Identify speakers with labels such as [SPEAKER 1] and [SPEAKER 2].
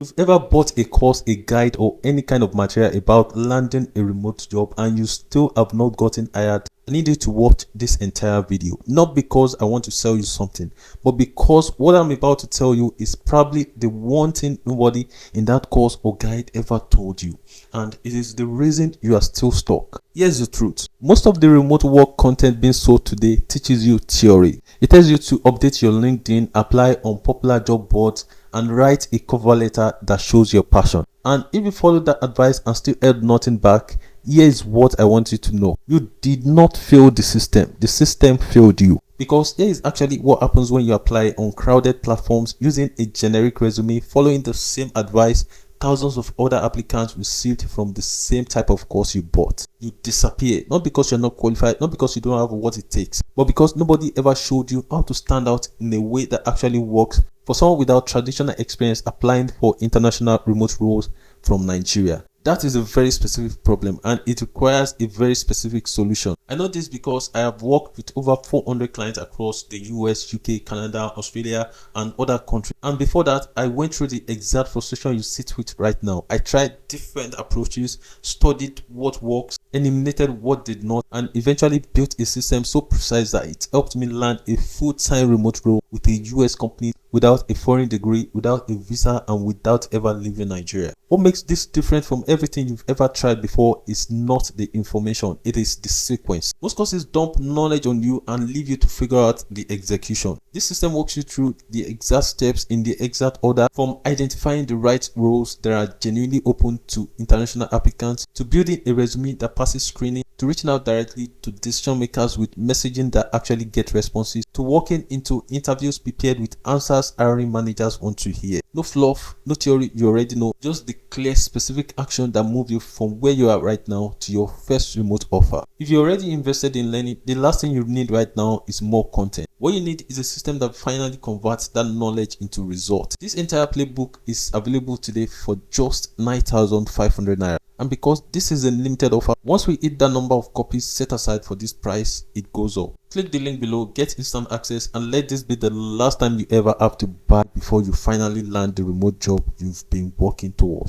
[SPEAKER 1] You've ever bought a course, a guide, or any kind of material about landing a remote job and you still have not gotten hired? I need you to watch this entire video, not because I want to sell you something, but because what I'm about to tell you is probably the one thing nobody in that course or guide ever told you, and it is the reason you are still stuck. Here's the truth: most of the remote work content being sold today teaches you theory. It tells you to update your LinkedIn, apply on popular job boards, and write a cover letter that shows your passion. And if you follow that advice and still held nothing back, here is what I want you to know: you did not fail the system failed you. Because here is actually what happens when you apply on crowded platforms using a generic resume, following the same advice thousands of other applicants received from the same type of course you bought. You disappear, not because you're not qualified, not because you don't have what it takes, but because nobody ever showed you how to stand out in a way that actually works for someone without traditional experience applying for international remote roles from Nigeria. That is a very specific problem and it requires a very specific solution. I know this because I have worked with over 400 clients across the US, UK, Canada, Australia, and other countries. And before that, I went through the exact frustration you sit with right now. I tried different approaches, studied what works, eliminated what did not, and eventually built a system so precise that it helped me land a full-time remote role with a US company without a foreign degree, without a visa, and without ever leaving Nigeria. What makes this different from everything you've ever tried before is not the information, it is the sequence. Most courses dump knowledge on you and leave you to figure out the execution. This system walks you through the exact steps in the exact order, from identifying the right roles that are genuinely open to international applicants, to building a resume that passes screening, to reaching out directly to decision makers with messaging that actually get responses, to walking into interviews prepared with answers hiring managers want to hear. No fluff, no theory you already know, just the clear specific action that move you from where you are right now to your first remote offer. If you're already invested in learning, the last thing you need right now is more content. What you need is a system that finally converts that knowledge into results. This entire playbook is available today for just 9,500 naira. And because this is a limited offer, once we hit that number of copies set aside for this price, it goes up. Click the link below, get instant access, and let this be the last time you ever have to buy before you finally land the remote job you've been working towards.